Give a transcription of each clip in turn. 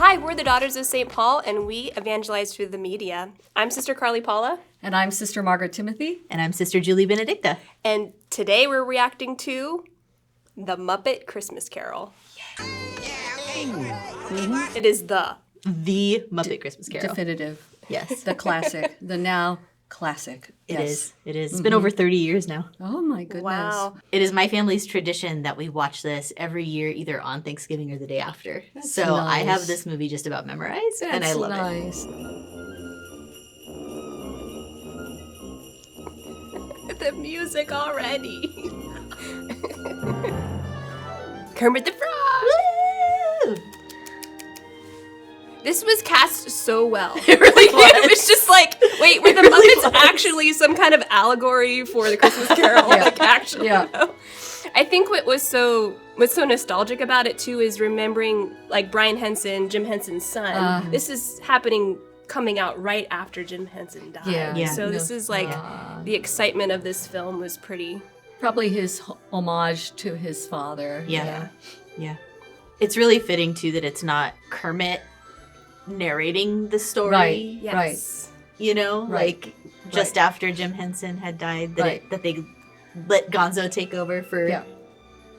Hi, we're the Daughters of St. Paul, and we evangelize through the media. I'm Sister Carly Paula. And I'm Sister Margaret Timothy. And I'm Sister Julie Benedicta. And today we're reacting to the Muppet Christmas Carol. It is the Muppet Christmas Carol. Definitive. Yes. The classic. The now classic. It is. It's been over 30 years now. Oh my goodness. Wow. It is my family's tradition that we watch this every year, either on Thanksgiving or the day after. That's so I nice. have this movie just about memorized, and I love nice. it. The music already. Kermit the Frog. Woo! This was cast so well. It really was. It was just like, wait, were the Muppets actually some kind of allegory for the Christmas Carol? Yeah. Like, actually, Yeah. you know? I think what's so nostalgic about it too is remembering like Brian Henson, Jim Henson's son. This is coming out right after Jim Henson died. Yeah. So this is like the excitement of this film was pretty. Probably his homage to his father. Yeah. It's really fitting too that it's not Kermit narrating the story. Right. Yes. You know, Right. like just after Jim Henson had died, that Right. that they let Gonzo take over for. Yeah.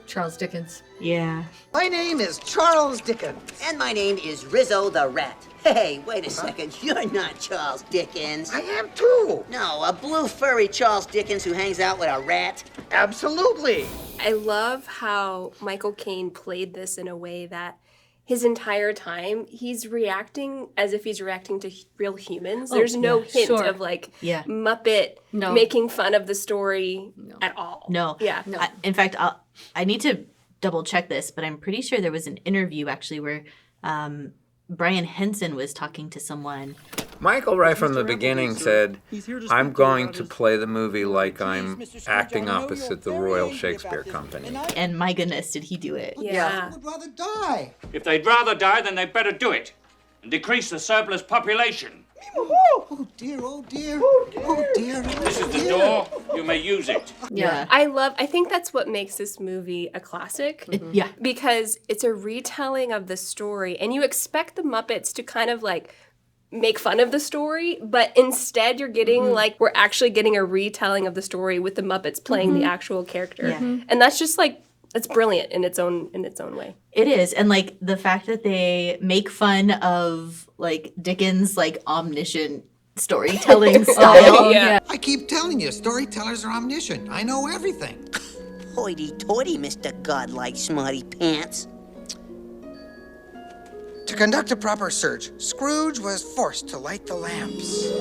Charles Dickens. Yeah. My name is Charles Dickens. And my name is Rizzo the Rat. Hey, wait a second. You're not Charles Dickens. I am too. No, a blue furry Charles Dickens who hangs out with a rat. Absolutely. I love how Michael Caine played this in a way that his entire time he's reacting as if he's reacting to real humans. There's no hint of like Muppet making fun of the story at all. No. Yeah. No. In fact, I need to double check this, but I'm pretty sure there was an interview actually where Brian Henson was talking to someone. Michael, right from the beginning, said, I'm going to play the movie like I'm acting opposite the Royal Shakespeare Company. And my goodness, did he do it? Yeah. Would rather die. If they'd rather die, then they'd better do it and decrease the surplus population. Oh dear, oh dear. Oh dear. This is the door. You may use it. Yeah. I think that's what makes this movie a classic. Yeah. Because it's a retelling of the story and you expect the Muppets to kind of like make fun of the story, but instead you're getting like we're actually getting a retelling of the story with the Muppets playing the actual character. Yeah. And that's just like it's brilliant in its own way. It is. And like the fact that they make fun of like Dickens' like omniscient storytelling style. Yeah. I keep telling you, storytellers are omniscient. I know everything. Hoity-toity, Mr. Godlike Smarty Pants. To conduct a proper search, Scrooge was forced to light the lamps.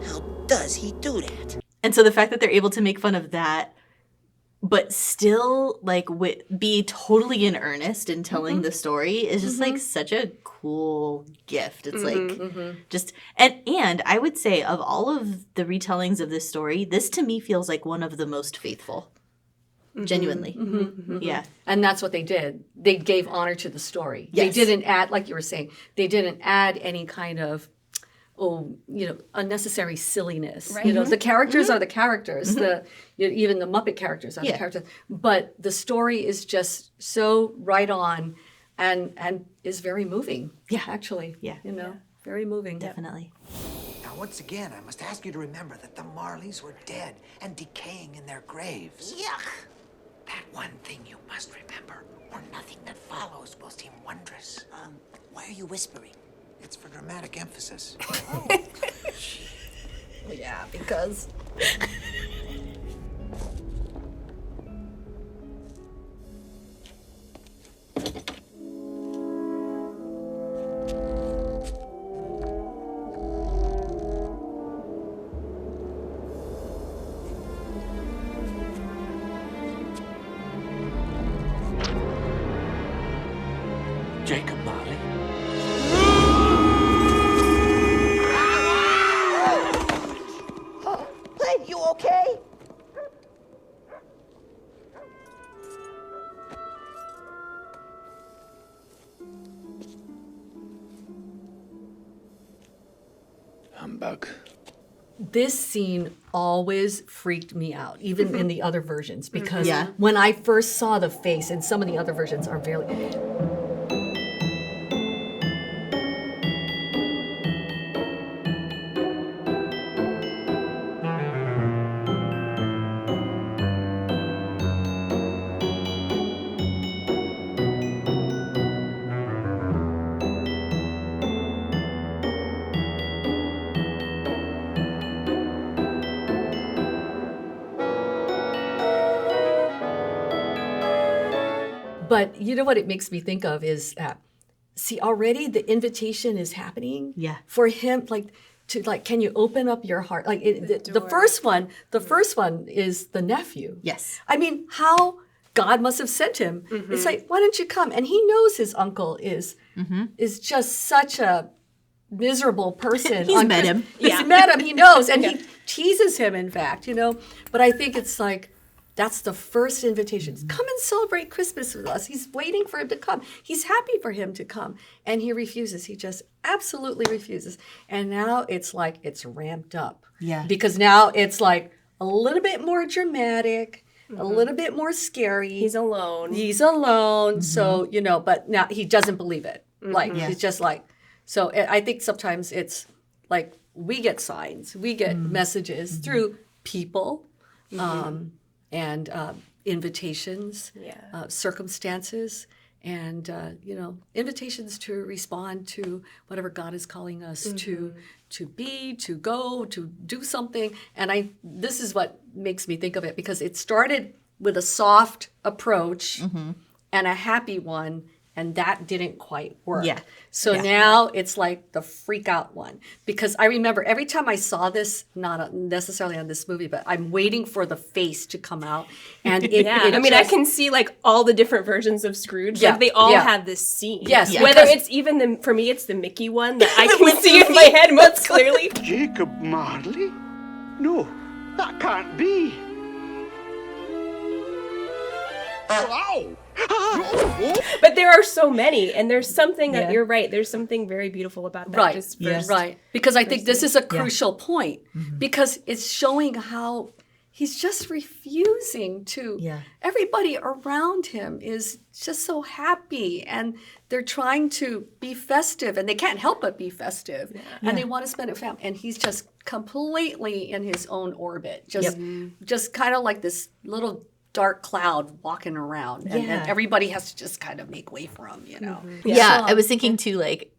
How does he do that? And so the fact that they're able to make fun of that, but still like be totally in earnest in telling the story is just like such a cool gift. It's like just and I would say of all of the retellings of this story, this to me feels like one of the most faithful. Genuinely. Yeah. And that's what they did. They gave honor to the story. Yes. They didn't add, like you were saying, they didn't add any kind of, unnecessary silliness. Right. You know, the characters are the characters. Even the Muppet characters are the characters. But the story is just so right on and is very moving. Yeah. Actually. Yeah. Very moving. Definitely. Now, once again, I must ask you to remember that the Marleys were dead and decaying in their graves. Yuck. That one thing you must remember, or nothing that follows will seem wondrous. Why are you whispering? It's for dramatic emphasis. Yeah, because... Jacob Marley. Hey, you okay? Humbug. This scene always freaked me out, even in the other versions, because Yeah. when I first saw the face, and some of the other versions are very... But you know what it makes me think of is, see, already the invitation is happening. Yeah. For him, can you open up your heart? Like the first one is the nephew. Yes. I mean, how God must have sent him. It's like, why don't you come? And he knows his uncle is just such a miserable person. He's met him. He's met him. He knows, and he teases him. In fact, But I think it's like that's the first invitation. Come and celebrate Christmas with us. He's waiting for him to come. He's happy for him to come, and he refuses. He just absolutely refuses. And now it's like it's ramped up. Yeah. Because now it's like a little bit more dramatic. A little bit more scary. He's alone. So, but now he doesn't believe it. Like, he's just like, so I think sometimes it's like we get signs, we get messages through people and invitations, circumstances, and, invitations to respond to whatever God is calling us to be, to go, to do something. And this is what makes me think of it, because it started with a soft approach and a happy one, and that didn't quite work. Yeah. So now it's like the freak out one. Because I remember every time I saw this, not necessarily on this movie, but I'm waiting for the face to come out. And I can see like all the different versions of Scrooge. Like they all have this scene. Yes. Yeah. Whether it's even for me, it's the Mickey one that I can see in my head most clearly. Jacob Marley? No, that can't be. Ow! But there are so many, and there's something that you're right. There's something very beautiful about that. Right. Because I think this is a crucial point, because it's showing how he's just refusing to. Yeah. Everybody around him is just so happy, and they're trying to be festive, and they can't help but be festive, and they want to spend it with family, and he's just completely in his own orbit, just kind of like this little dark cloud walking around, and everybody has to just kind of make way for him, Yeah, I was thinking too, like,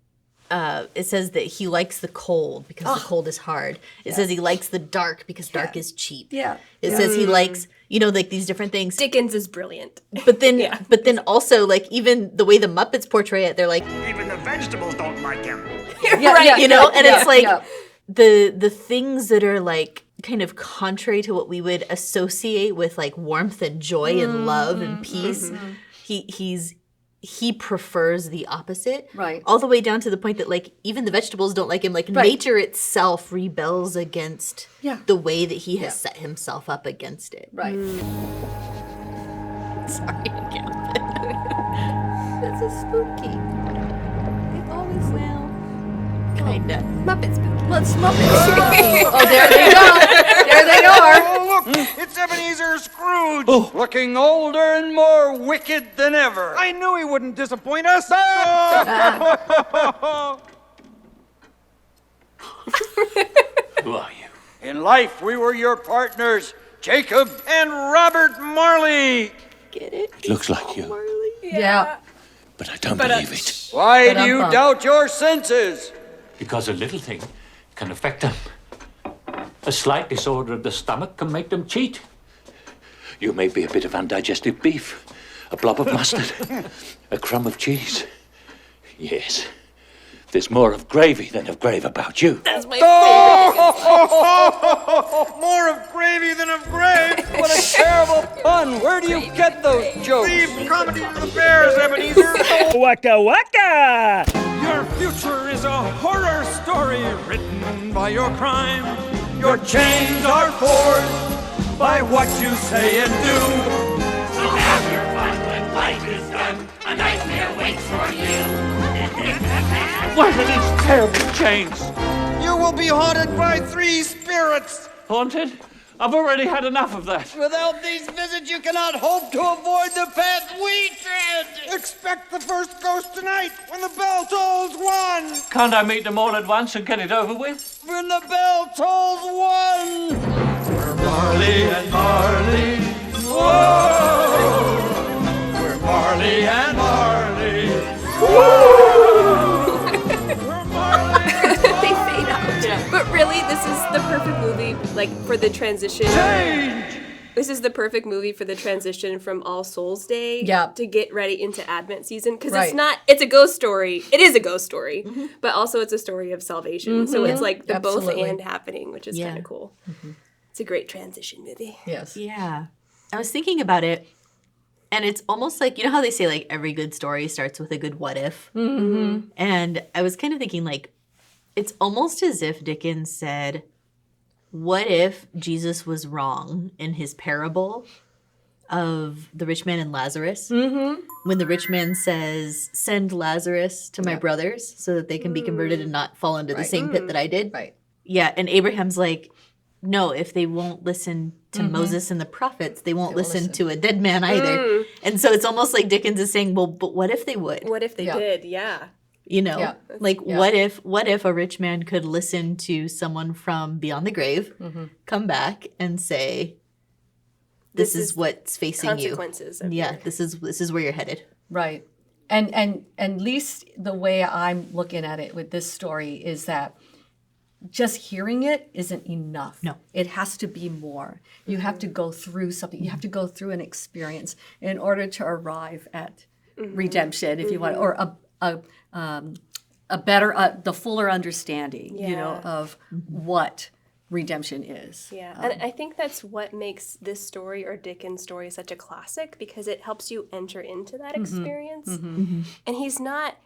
it says that he likes the cold because the cold is hard. It says he likes the dark because dark is cheap. Yeah. It says he likes, like these different things. Dickens is brilliant. But then also, like, even the way the Muppets portray it, they're like, Even the vegetables don't like him. it's like the things that are like kind of contrary to what we would associate with like warmth and joy and love and peace. He prefers the opposite. Right. All the way down to the point that like even the vegetables don't like him. Like nature itself rebels against the way that he has set himself up against it. Right. Sorry again. This is spooky. It always will. Kinda. Muppet spooky. Let's Muppets. Oh, there they go. There they are. Oh, look! It's Ebenezer Scrooge! Looking older and more wicked than ever. I knew he wouldn't disappoint us! Who are you? In life, we were your partners, Jacob and Robert Marley. Get it? It looks like you, Yeah. but I don't believe it. Why do you doubt your senses? Because a little thing can affect them. A slight disorder of the stomach can make them cheat. You may be a bit of undigested beef, a blob of mustard, a crumb of cheese. Yes, there's more of gravy than of grave about you. That's my favorite. More of gravy than of grave? What a terrible pun. Where do you get those jokes? Leave comedy to the bears, Ebenezer. Waka waka! Your future is a horror story written by your crime. Your chains are forged by what you say and do. So have your fun when life is done. A nightmare waits for you. What are these terrible chains? You will be haunted by 3 spirits. Haunted? I've already had enough of that. Without these visits, you cannot hope to avoid the path we tread. Expect the first ghost tonight when the bell tolls 1. Can't I meet them all at once and get it over with? When the bell tolls 1. We're Marley and Marley. Whoa! We're Marley and Marley. Whoa! We're Marley and Marley. They fade out. But really, this is the perfect movie, like, for the transition. Change! This is the perfect movie for the transition from All Souls Day to get ready into Advent season. Because it's a ghost story. It is a ghost story, but also it's a story of salvation. So it's like the both and happening, which is kind of cool. It's a great transition movie. Yes. Yeah. I was thinking about it, and it's almost like, you know how they say like every good story starts with a good what if? Mm-hmm. And I was kind of thinking like, it's almost as if Dickens said, what if Jesus was wrong in his parable of the rich man and Lazarus? Mm-hmm. When the rich man says, send Lazarus to my brothers so that they can be converted and not fall into the same pit that I did. Right. Yeah, and Abraham's like, no, if they won't listen to Moses and the prophets, they won't listen to a dead man either. And so it's almost like Dickens is saying, well, but what if they would? What if they did? Yeah. You know, what if a rich man could listen to someone from beyond the grave, come back and say, this is what's facing consequences you. Yeah, this is where you're headed. Right. And at least the way I'm looking at it with this story is that just hearing it isn't enough. No. It has to be more. You have to go through something. You have to go through an experience in order to arrive at redemption, if you want, or a better, the fuller understanding, you know, of what redemption is. Yeah, and I think that's what makes this story or Dickens' story such a classic, because it helps you enter into that experience. And he's not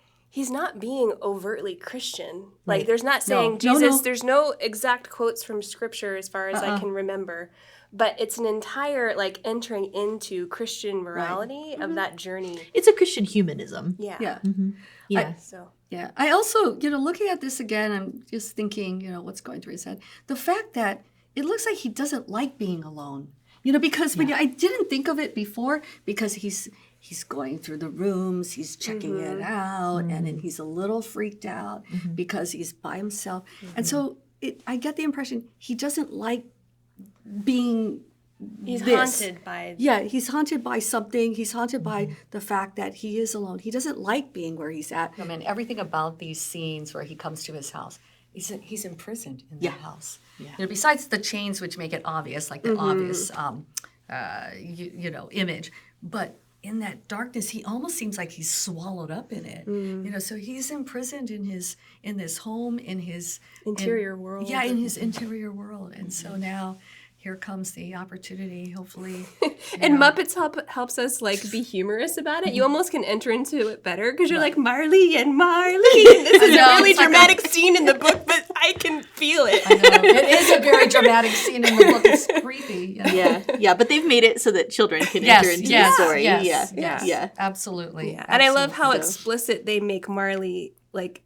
being overtly Christian. Like, there's not saying Jesus, there's no exact quotes from scripture as far as I can remember. But it's an entire, like, entering into Christian morality of that journey. It's a Christian humanism. Yeah. Yeah. Yeah. Yeah. I also, you know, looking at this again, I'm just thinking, you know, what's going through his head. The fact that it looks like he doesn't like being alone. You know, because when I didn't think of it before, because he's going through the rooms, he's checking it out, and then he's a little freaked out because he's by himself. And so I get the impression he doesn't like being haunted by... Yeah, he's haunted by something. He's haunted by the fact that he is alone. He doesn't like being where he's at. I mean, everything about these scenes where he comes to his house, he's imprisoned in the house. Yeah. You know, besides the chains, which make it obvious, like the obvious, image. But in that darkness, he almost seems like he's swallowed up in it. You know, so he's imprisoned in this home, in his interior world. Yeah, in his interior world. And so now here comes the opportunity, hopefully. And Muppets helps us, like, be humorous about it. You almost can enter into it better because you're like, Marley and Marley. This is a really dramatic scene in the book, but I can feel it. I know. It is a very dramatic scene in the book. It's creepy. Yeah, but they've made it so that children can enter into the story. Yes, absolutely. Yeah. And I love how explicit they make Marley, like,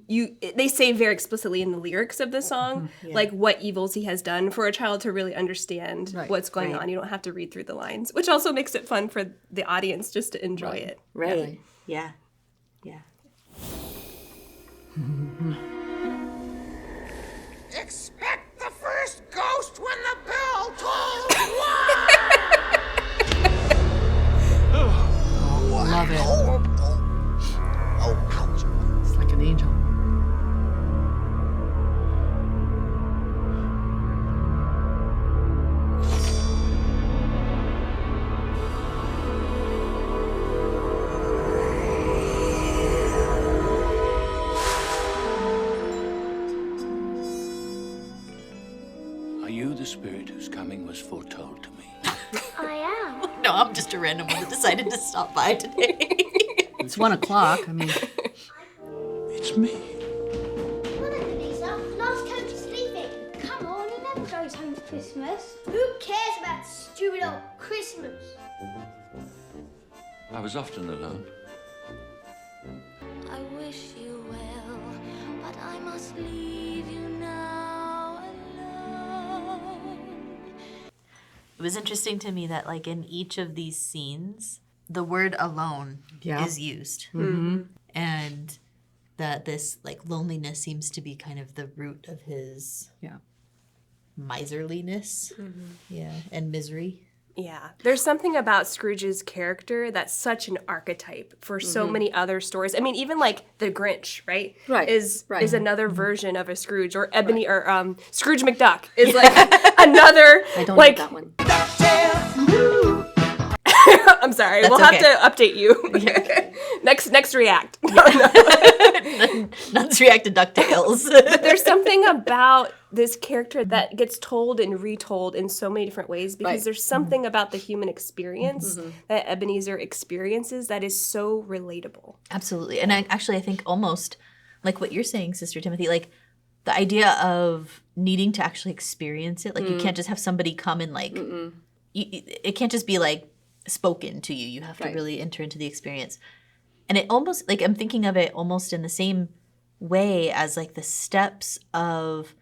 they say very explicitly in the lyrics of the song, like what evils he has done for a child to really understand what's going on. You don't have to read through the lines, which also makes it fun for the audience just to enjoy it. Right. Yeah. Expect the first ghost when the bell tolls one! Love it. It's like an angel. Are you the spirit whose coming was foretold to me? I am. No, I'm just a random one that decided to stop by today. It's 1 o'clock. I mean, It's me. Well, look, Lisa. Last coach is sleeping. Come on, he never goes home for Christmas. Who cares about stupid old Christmas? I was often alone. I wish you well, but I must leave you now alone. It was interesting to me that, like, in each of these scenes, the word alone is used. And that this, like, loneliness seems to be kind of the root of his miserliness and misery. Yeah. There's something about Scrooge's character that's such an archetype for so many other stories. I mean, even like The Grinch, right? Right. Is another version of a Scrooge, or Ebony or Scrooge McDuck is like another I don't like know that one. I'm sorry. That's we'll okay. have to update you. next react. Nuns React to DuckTales. But there's something about this character that gets told and retold in so many different ways because there's something about the human experience that Ebenezer experiences that is so relatable. Absolutely. And I think almost like what you're saying, Sister Timothy, like the idea of needing to actually experience it. Like you can't just have somebody come and like, it can't just be like spoken to you. You have to really enter into the experience. And it almost, like I'm thinking of it almost in the same way as like the steps of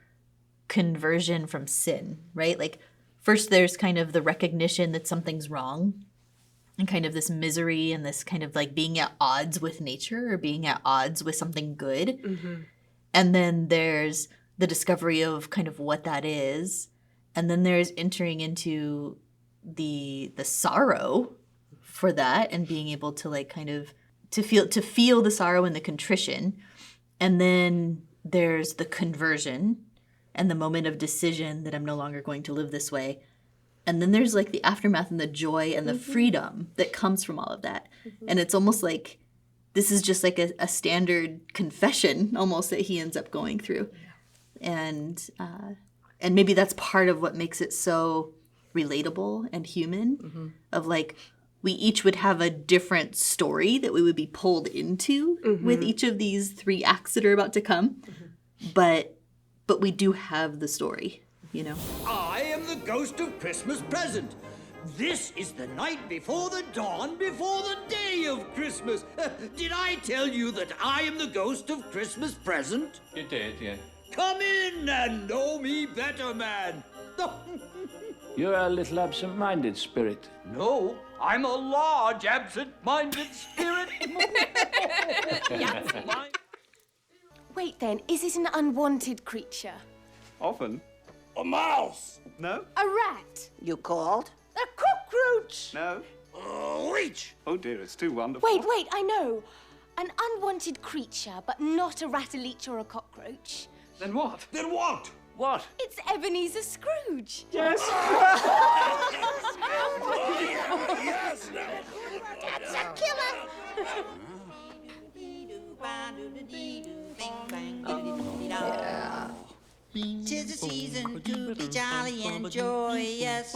conversion from sin, right? Like first there's kind of the recognition that something's wrong and kind of this misery and this kind of like being at odds with nature or being at odds with something good. And then there's the discovery of kind of what that is. And then there's entering into the sorrow for that and being able to like kind of to feel the sorrow and the contrition. And then there's the conversion and the moment of decision that I'm no longer going to live this way. And then there's like the aftermath and the joy and the freedom that comes from all of that. And it's almost like this is just like a standard confession almost that he ends up going through. And maybe that's part of what makes it so relatable and human of like we each would have a different story that we would be pulled into with each of these 3 acts that are about to come. But we do have the story, you know. I am the ghost of Christmas present. This is the night before the dawn, before the day of Christmas. Did I tell you that I am the ghost of Christmas present? You did, yeah. Come in and know me better, man. You're a little absent-minded spirit. No, I'm a large absent-minded spirit. Wait then, is it an unwanted creature? Often. A mouse. No? A rat? You called? A cockroach? No? A leech. Oh dear, it's too wonderful. Wait, I know. An unwanted creature, but not a rat, a leech, or a cockroach. Then what? Then what? What? It's Ebenezer Scrooge. Yes. Yes. That's a killer. Tis the season to be jolly and joyous.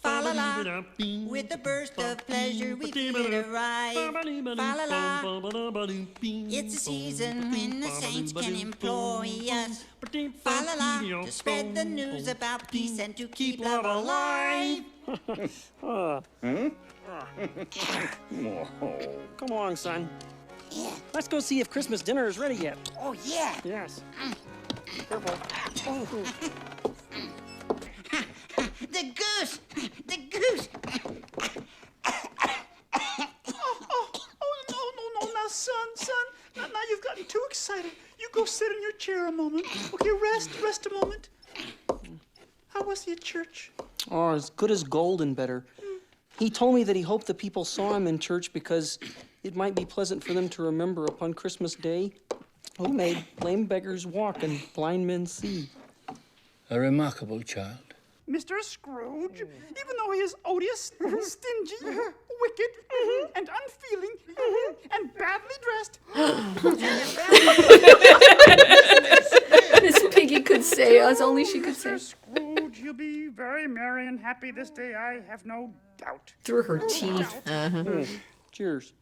Fa la la, with a burst of pleasure we feel it arrive. Fa la la, it's a season when the saints can employ us. Fa la la, to spread the news about peace and to keep love alive. Come along, son. Let's go see if Christmas dinner is ready yet. Oh, yeah. Yes. Careful. Oh. The goose! The goose! No, now, son. Now you've gotten too excited. You go sit in your chair a moment. Okay, rest a moment. How was he at church? Oh, as good as gold and better. He told me that he hoped the people saw him in church because it might be pleasant for them to remember upon Christmas Day who made lame beggars walk and blind men see. A remarkable child. Mr. Scrooge, even though he is odious, stingy, wicked, and unfeeling, and badly dressed. Miss Piggy could say, as only she could say. Mr. Scrooge, you'll be very merry and happy this day, I have no doubt. Through her teeth. Cheers.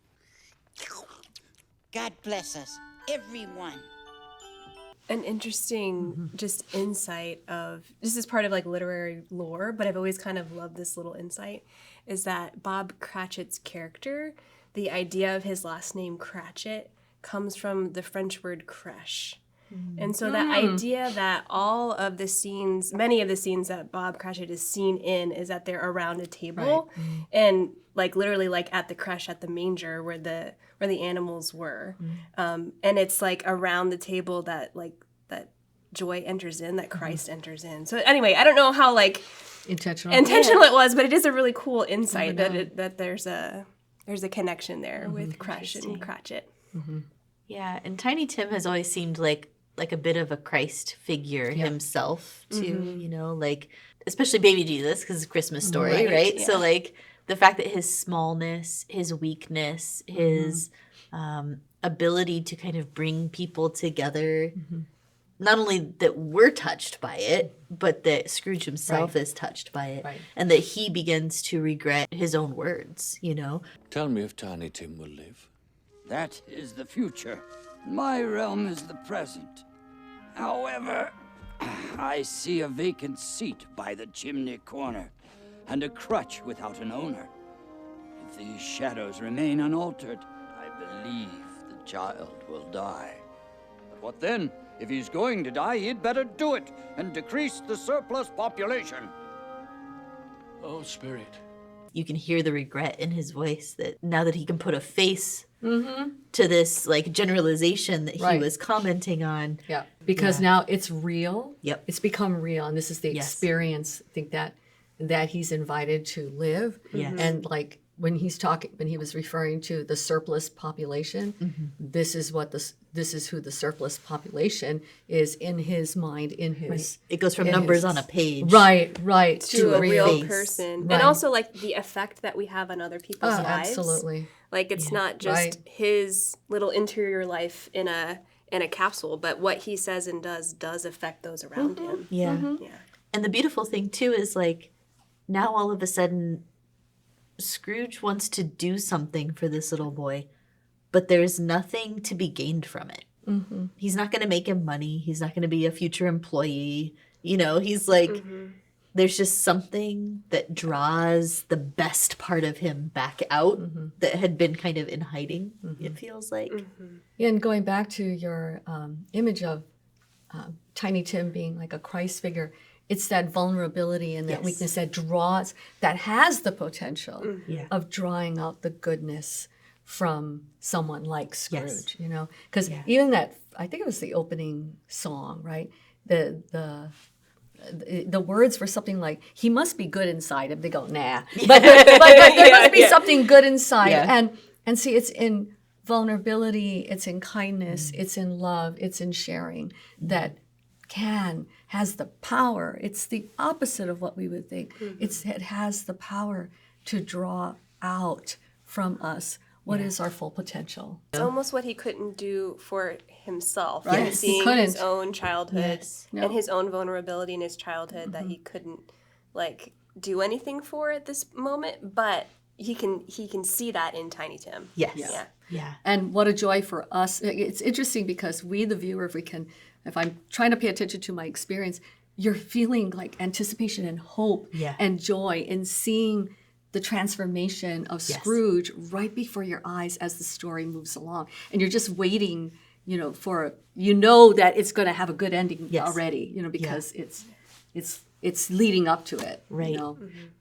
God bless us, everyone. An interesting just insight of, this is part of like literary lore, but I've always kind of loved this little insight, is that Bob Cratchit's character, the idea of his last name Cratchit, comes from the French word crèche. And so that idea that all of the scenes, many of the scenes that Bob Cratchit is seen in is that they're around a table and like literally like at the crèche, at the manger where the animals were. And it's like around the table that like that joy enters in, that Christ enters in. So anyway, I don't know how like intentional it was, but it is a really cool insight that there's a connection there with Crush and Cratchit. Yeah, and Tiny Tim has always seemed like a bit of a Christ figure himself too, you know, like especially baby Jesus because it's a Christmas story, right? Yeah. So like the fact that his smallness, his weakness, his ability to kind of bring people together, not only that we're touched by it, but that Scrooge himself is touched by it, and that he begins to regret his own words, you know? Tell me if Tiny Tim will live. That is the future. My realm is the present. However, I see a vacant seat by the chimney corner, and a crutch without an owner. If these shadows remain unaltered, I believe the child will die. But what then? If he's going to die, he'd better do it and decrease the surplus population. Oh, Spirit. You can hear the regret in his voice that now that he can put a face to this like generalization that he was commenting on. Yeah, because now it's real. Yep. It's become real, and this is the experience, I think, that he's invited to live. Yes. And like when he was referring to the surplus population, this is who the surplus population is in his mind, in his... It goes from numbers on a page. Right. To a real person. And also like the effect that we have on other people's lives. Absolutely. Like it's not just his little interior life in a capsule, but what he says and does affect those around him. Yeah. And the beautiful thing too is like now all of a sudden Scrooge wants to do something for this little boy, but there's nothing to be gained from it. He's not going to make him money. He's not going to be a future employee. You know, he's like, there's just something that draws the best part of him back out that had been kind of in hiding, it feels like. Yeah, and going back to your image of Tiny Tim being like a Christ figure, it's that vulnerability and that weakness that has the potential of drawing out the goodness from someone like Scrooge, you know? Because even that, I think it was the opening song, right? The words were something like, he must be good inside him. They go, nah. But there must be something good inside. And see, it's in vulnerability, it's in kindness, it's in love, it's in sharing that has the power. It's the opposite of what we would think. It has the power to draw out from us what is our full potential. It's almost what he couldn't do for himself. Right? Yes. Seeing his own childhood No. and his own vulnerability in his childhood that he couldn't like do anything for at this moment, but he can see that in Tiny Tim. Yes. Yeah. And what a joy for us. It's interesting because we, the viewer, if I'm trying to pay attention to my experience, you're feeling like anticipation and hope and joy in seeing the transformation of Scrooge right before your eyes as the story moves along. And you're just waiting, that it's going to have a good ending already, because it's leading up to it. Right.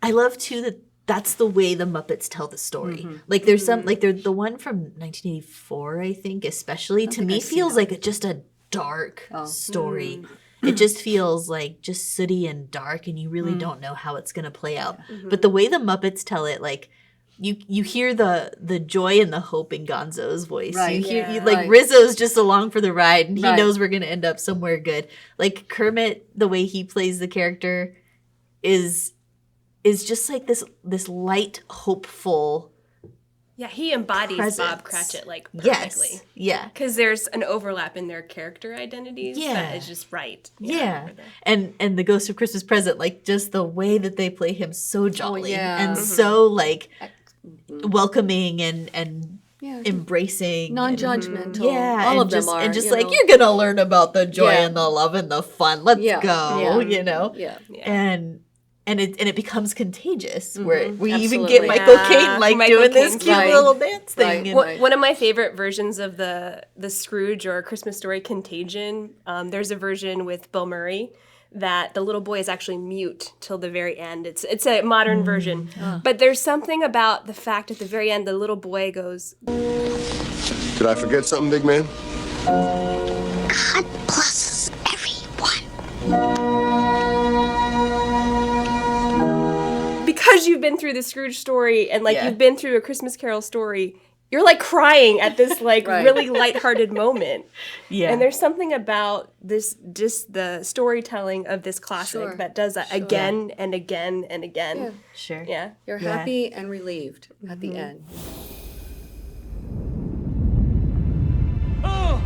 I love too that that's the way the Muppets tell the story. Like there's some, like the one from 1984, I think, especially to me feels like just a dark story. It just feels like just sooty and dark, and you really don't know how it's going to play out. But the way the Muppets tell it, like you hear the joy and the hope in Gonzo's voice. Right. You hear Rizzo's just along for the ride, and he knows we're going to end up somewhere good. Like Kermit, the way he plays the character is just like this light, hopeful. Yeah, he embodies presence. Bob Cratchit like perfectly. Yes. Yeah. Because there's an overlap in their character identities that is just right. And the Ghost of Christmas Present, like just the way that they play him so jolly and so like welcoming and embracing. Non-judgmental. All of them are. And just like, you're going to learn about the joy and the love and the fun. Let's go, And it becomes contagious, where we even get Michael Caine doing this cute little dance thing. One of my favorite versions of the Scrooge or Christmas Story Contagion, there's a version with Bill Murray that the little boy is actually mute till the very end. It's a modern version, but there's something about the fact at the very end the little boy goes, Did I forget something, big man? God blesses everyone. Because you've been through the Scrooge story and like you've been through a Christmas Carol story, you're like crying at this like really lighthearted moment. Yeah. And there's something about this, just the storytelling of this classic that does that again and again and again. Yeah. Sure. Yeah. You're happy and relieved at the end. Oh!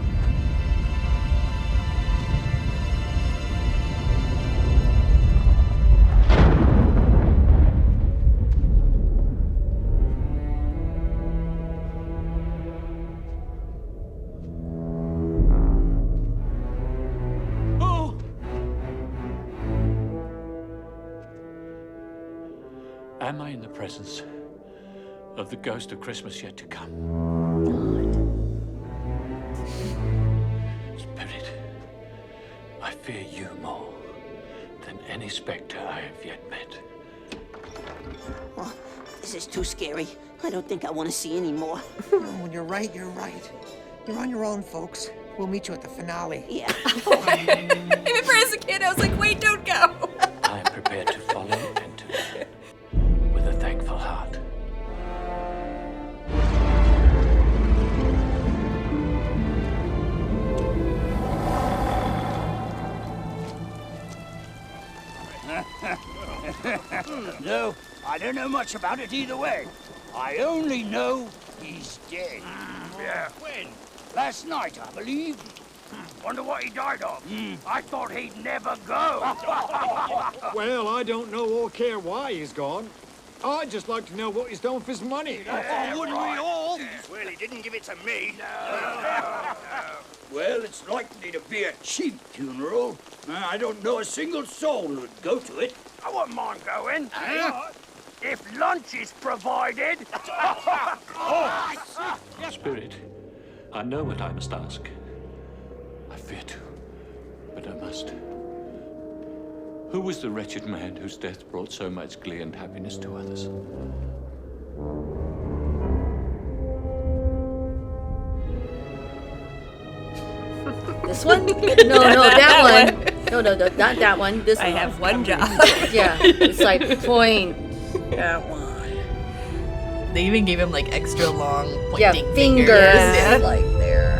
Am I in the presence of the ghost of Christmas yet to come? Spirit, I fear you more than any spectre I have yet met. Oh, this is too scary. I don't think I want to see any more. Oh, when you're right, you're right. You're on your own, folks. We'll meet you at the finale. Yeah. I remember as a kid, I was like, wait, don't go. I am prepared to follow and to lead with a thankful heart. No, I don't know much about it either way. I only know he's dead. Yeah. When? Last night, I believe. Wonder what he died of. I thought he'd never go. Well, I don't know or care why he's gone. I'd just like to know what he's done with his money. Wouldn't we all? Well, he didn't give it to me. Well, it's likely to be a cheap funeral. I don't know a single soul who'd go to it. I wouldn't mind going. If lunch is provided. Spirit, I know what I must ask. I fear to, but I must. Who was the wretched man whose death brought so much glee and happiness to others? This one? No, that one. No, not that one. This one. I have one job. Yeah, it's like point. That one. They even gave him like extra long pointing fingers. Yeah. Like there.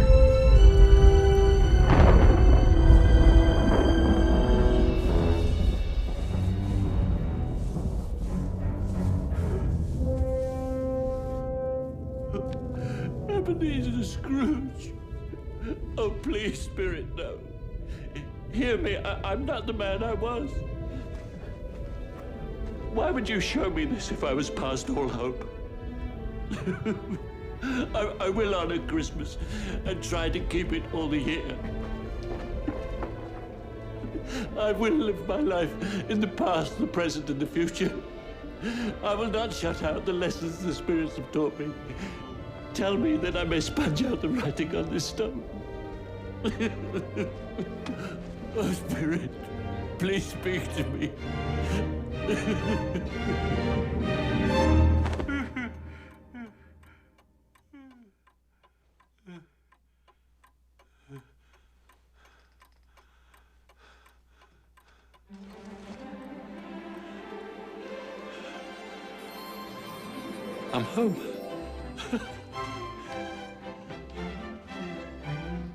Ebenezer Scrooge. Oh, please, Spirit, no. Hear me. I'm not the man I was. Why would you show me this if I was past all hope? I will honor Christmas and try to keep it all the year. I will live my life in the past, the present, and the future. I will not shut out the lessons the spirits have taught me. Tell me that I may sponge out the writing on this stone. Oh, Spirit, please speak to me. I'm home.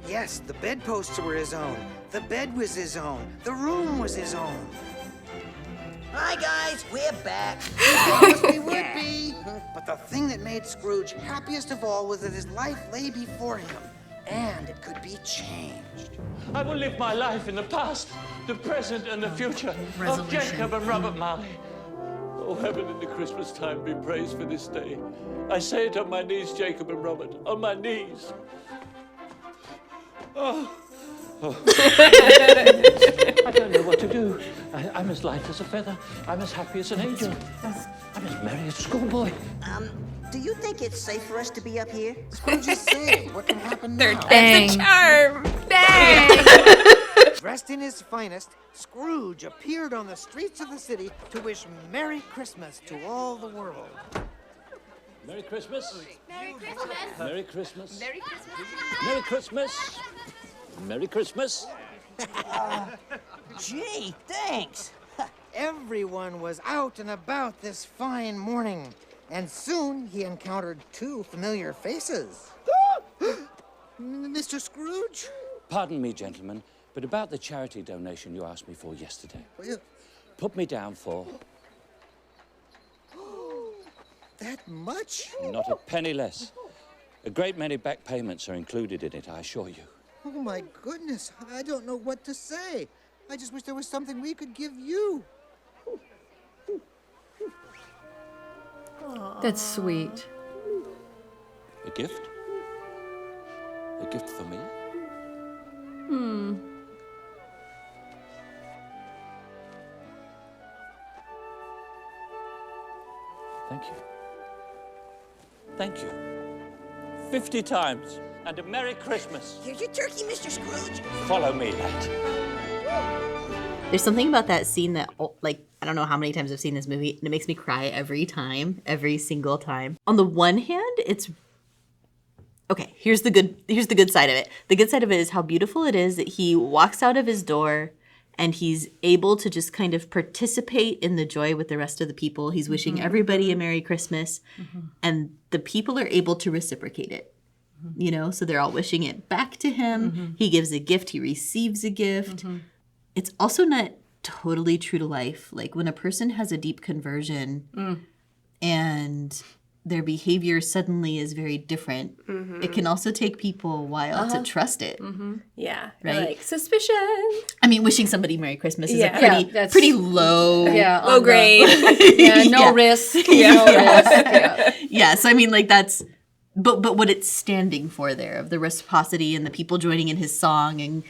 Yes, the bedposts were his own. The bed was his own. The room was his own. Hi, guys. We're back. We would be. But the thing that made Scrooge happiest of all was that his life lay before him, and it could be changed. I will live my life in the past, the present, and the future of Jacob and Robert Marley. Oh, heaven in the Christmas time be praised for this day. I say it on my knees, Jacob and Robert, on my knees. Oh. I don't know what to do. I'm as light as a feather. I'm as happy as an angel. I'm as merry as a schoolboy. Do you think it's safe for us to be up here? Scrooge is safe. What can happen now? That's a charm. Bang! Dressed in his finest, Scrooge appeared on the streets of the city to wish Merry Christmas to all the world. Merry Christmas. Merry Christmas. Merry Christmas. Merry Christmas. Merry Christmas. Merry Christmas. Gee, thanks. Everyone was out and about this fine morning, and soon he encountered 2 familiar faces. Mr. Scrooge? Pardon me, gentlemen, but about the charity donation you asked me for yesterday. Put me down for... That much? Not a penny less. A great many back payments are included in it, I assure you. Oh, my goodness. I don't know what to say. I just wish there was something we could give you. That's sweet. A gift? A gift for me? Thank you. Thank you. 50 times. And a Merry Christmas. Here's your turkey, Mr. Scrooge. Follow me, lad. There's something about that scene that, like, I don't know how many times I've seen this movie, and it makes me cry every single time. On the one hand, it's okay. Here's the good side of it. The good side of it is how beautiful it is that he walks out of his door and he's able to just kind of participate in the joy with the rest of the people. He's wishing everybody a Merry Christmas, and the people are able to reciprocate it. You know, so they're all wishing it back to him. He gives a gift, he receives a gift. It's also not totally true to life. Like when a person has a deep conversion and their behavior suddenly is very different, it can also take people a while to trust it. Yeah. Right? Like suspicion. I mean, wishing somebody Merry Christmas is a pretty low, low grade. No risk. No risk. Yeah, so I mean, like that's, but what it's standing for there of the reciprocity and the people joining in his song, and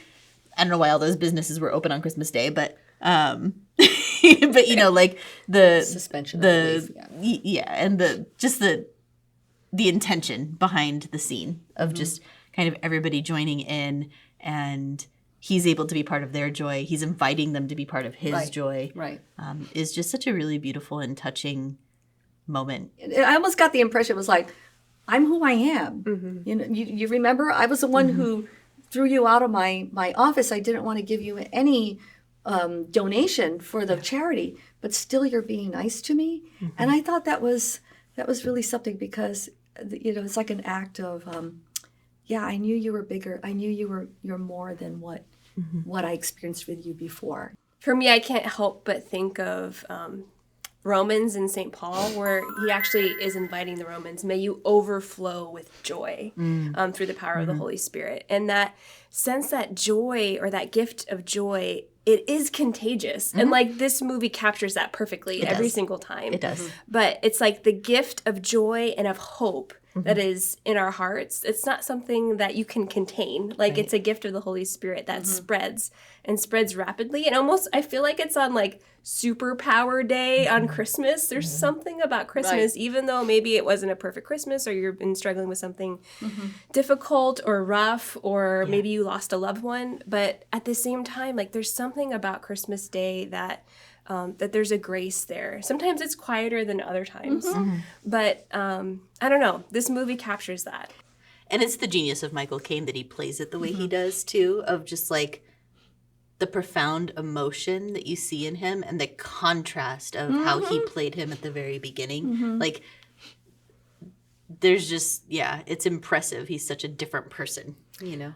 I don't know why all those businesses were open on Christmas Day, but but you know, like the suspension, and the intention behind the scene of just kind of everybody joining in, and he's able to be part of their joy. He's inviting them to be part of his joy. Right. Is just such a really beautiful and touching moment. I almost got the impression it was like, I'm who I am. You know, you remember I was the one who threw you out of my office. I didn't want to give you any donation for the charity, but still you're being nice to me. And I thought that was really something, because you know, it's like an act of I knew you were bigger. I knew you're more than what I experienced with you before. For me, I can't help but think of Romans in St. Paul, where he actually is inviting the Romans, may you overflow with joy through the power of the Holy Spirit. And that sense, that joy, or that gift of joy, it is contagious. And like this movie captures that perfectly every single time. It does. But it's like the gift of joy and of hope that is in our hearts. It's not something that you can contain. Like it's a gift of the Holy Spirit that spreads and spreads rapidly. And almost, I feel like it's on like superpower day on Christmas. There's something about Christmas, even though maybe it wasn't a perfect Christmas, or you've been struggling with something difficult or rough, or maybe you lost a loved one. But at the same time, like there's something about Christmas Day that that there's a grace there. Sometimes it's quieter than other times. But I don't know. This movie captures that. And it's the genius of Michael Caine that he plays it the way he does, too, of just like the profound emotion that you see in him and the contrast of how he played him at the very beginning. Like, there's just, it's impressive. He's such a different person, you know?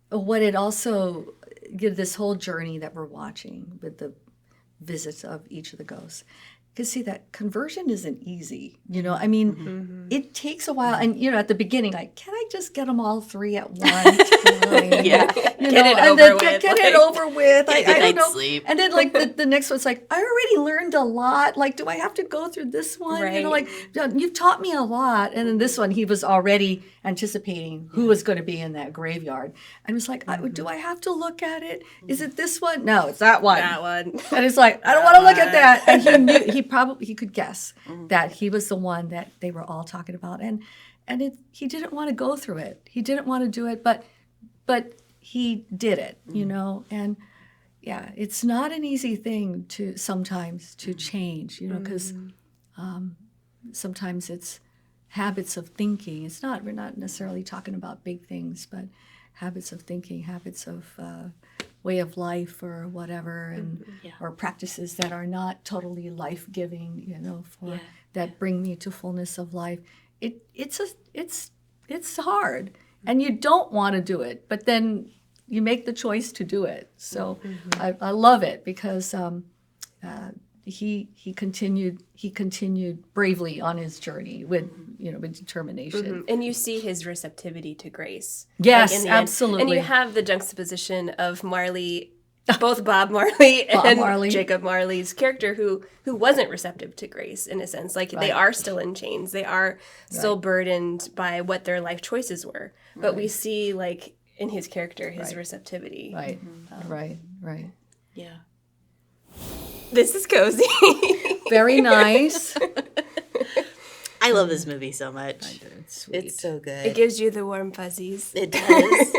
What it also, this whole journey that we're watching with the visits of each of the ghosts, because see, that conversion isn't easy, you know. I mean, it takes a while, and you know, at the beginning, like, can I just get them all three at one time? Get it over with. I don't know. Sleep. And then like the next one's like, I already learned a lot. Like, do I have to go through this one? You know, like, you've taught me a lot. And then this one, he was already anticipating who was going to be in that graveyard, and was like, do I have to look at it? Is it this one? No, it's that one. That one. And it's like, I don't want to look at that. And he knew, he could guess that he was the one that they were all talking about, and he didn't want to go through it. He didn't want to do it, but he did it, you know. And it's not an easy thing to sometimes to change, you know, because sometimes it's habits of thinking. We're not necessarily talking about big things, but habits of thinking, habits of way of life or whatever, and or practices that are not totally life-giving, that bring me to fullness of life. It's hard, and you don't want to do it, but then you make the choice to do it. So I love it because he continued bravely on his journey with determination. And you see his receptivity to grace. Yes, absolutely. And you have the juxtaposition of Marley, both Bob Marley and Jacob Marley's character, who wasn't receptive to grace in a sense. Like they are still in chains. They are still burdened by what their life choices were. But we see like in his character his receptivity. Right. Right. Yeah. This is cozy. Very nice. I love this movie so much. I do. It's sweet. It's so good. It gives you the warm fuzzies. It does.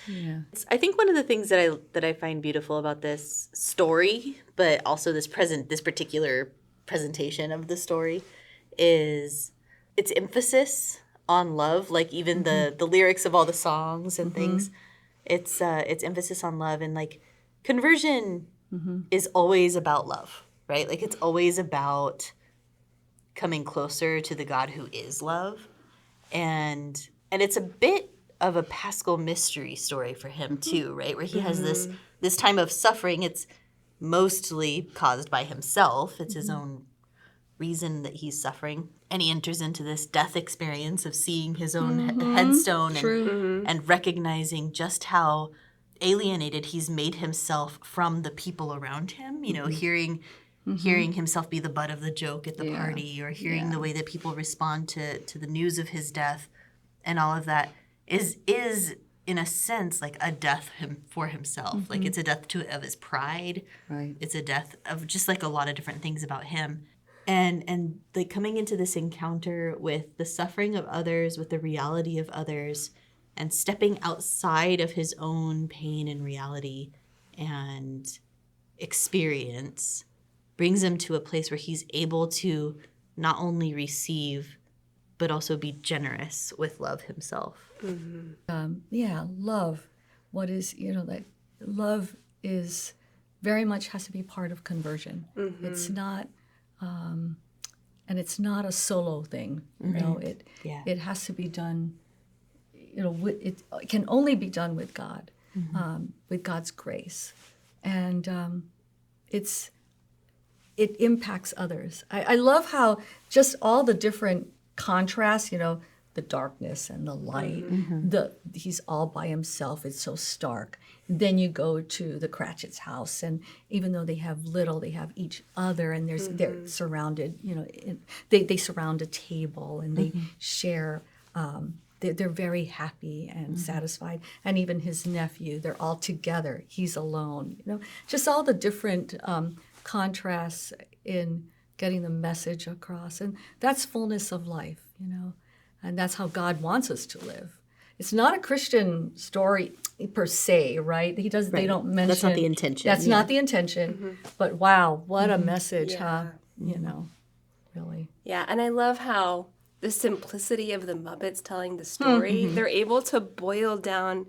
Yeah. I think one of the things that I find beautiful about this story, but also this particular presentation of the story, is its emphasis on love. Like even the lyrics of all the songs and things, it's emphasis on love, and like conversion is always about love, right? Like it's always about coming closer to the God who is love, and it's a bit of a Paschal mystery story for him too, right? Where he has this time of suffering. It's mostly caused by himself. It's his own reason that he's suffering, and he enters into this death experience of seeing his own headstone and recognizing just how alienated he's made himself from the people around him. Hearing himself be the butt of the joke at the party, or hearing the way that people respond to the news of his death, and all of that is in a sense like a death for himself. Like it's a death of his pride. Right. It's a death of just like a lot of different things about him. And like coming into this encounter with the suffering of others, with the reality of others, and stepping outside of his own pain and reality and experience brings him to a place where he's able to not only receive, but also be generous with love himself. Love. What is, that love is very much has to be part of conversion. It's not, and it's not a solo thing. It has to be done. It can only be done with God, with God's grace, and it impacts others. I love how just all the different contrasts, the darkness and the light. He's all by himself. It's so stark. Then you go to the Cratchit's house, and even though they have little, they have each other, and they're surrounded. They surround a table and they share. They're very happy and satisfied. And even his nephew, they're all together. He's alone. Just all the different contrasts in getting the message across. And that's fullness of life, And that's how God wants us to live. It's not a Christian story per se, right? They don't mention. That's not the intention. That's not the intention. But wow, what a message, huh? Really. Yeah, and I love how the simplicity of the Muppets telling the story, they're able to boil down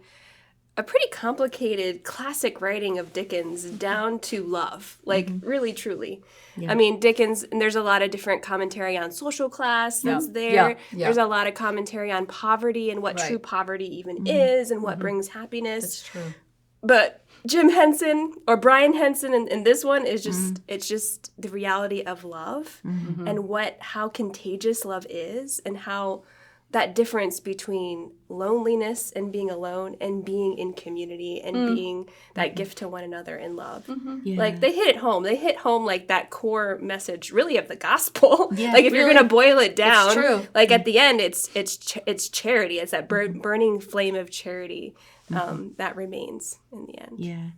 a pretty complicated classic writing of Dickens down to love, like really, truly. Yeah. I mean, Dickens, and there's a lot of different commentary on social class that's there. There's a lot of commentary on poverty and what true poverty even is and what brings happiness. That's true. But Jim Henson or Brian Henson in this one is just it's just the reality of love and how contagious love is, and how that difference between loneliness and being alone and being in community and being that gift to one another in love. Like they hit it home. They hit home like that core message really of the gospel. Yeah, like if you're going to boil it down, it's true. Like at the end it's charity. It's that burning flame of charity that remains in the end. Yeah.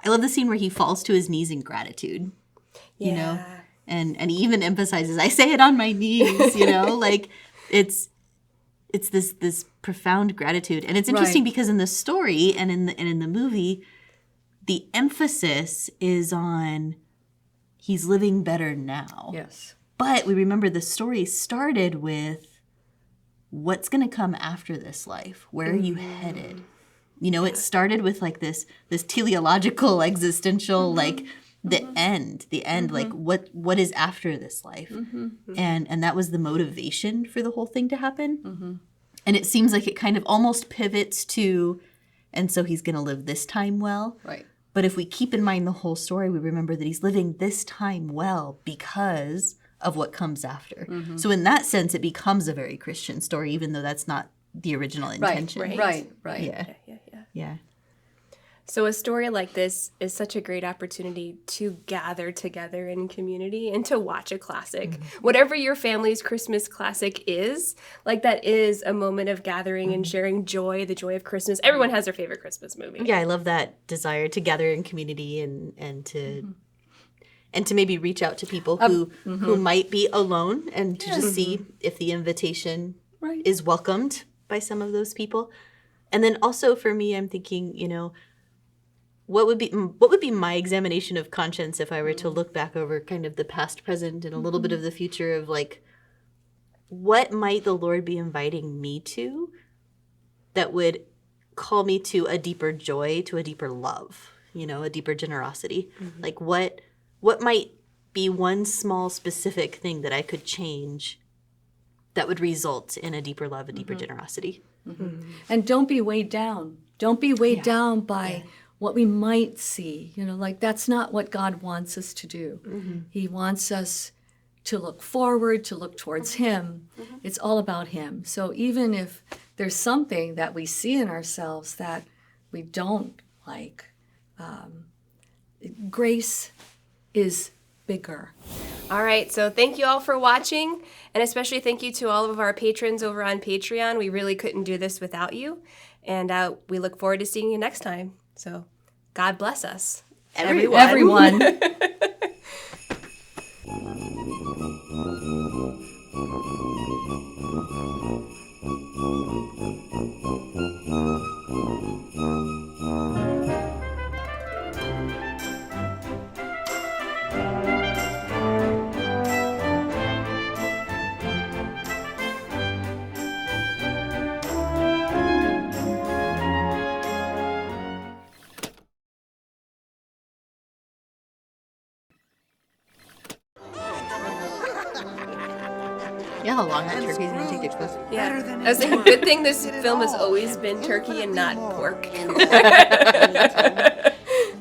I love the scene where he falls to his knees in gratitude. You know? And he even emphasizes, I say it on my knees, like it's this profound gratitude. And it's interesting because in the story and in the movie, the emphasis is on he's living better now. Yes. But we remember the story started with what's going to come after this life? Where are you headed? You know, it started with like this teleological, existential, like the end, like what is after this life, and that was the motivation for the whole thing to happen. And it seems like it kind of almost pivots to, and so he's going to live this time well. Right. But if we keep in mind the whole story, we remember that he's living this time well because of what comes after. So in that sense, it becomes a very Christian story, even though that's not the original intention. Right. Yeah. So a story like this is such a great opportunity to gather together in community and to watch a classic. Whatever your family's Christmas classic is, like that is a moment of gathering and sharing joy, the joy of Christmas. Everyone has their favorite Christmas movie. Yeah, I love that desire to gather in community and to maybe reach out to people who might be alone and to just see if the invitation is welcomed by some of those people. And then also for me, I'm thinking, you know, what would be my examination of conscience if I were to look back over kind of the past, present, and a little bit of the future of like, what might the Lord be inviting me to that would call me to a deeper joy, to a deeper love, you know, a deeper generosity? Like what might be one small specific thing that I could change that would result in a deeper love, a deeper generosity? And don't be weighed down. Don't be weighed down by what we might see. You know, like that's not what God wants us to do. He wants us to look forward, to look towards Him. It's all about Him. So even if there's something that we see in ourselves that we don't like, grace is bigger. All right, so thank you all for watching, and especially thank you to all of our patrons over on Patreon. We really couldn't do this without you, and we look forward to seeing you next time. So God bless us. Everyone. Yeah, how long that turkey's gonna take to cook. Yeah, I was thinking, good thing this film has always been turkey and not pork.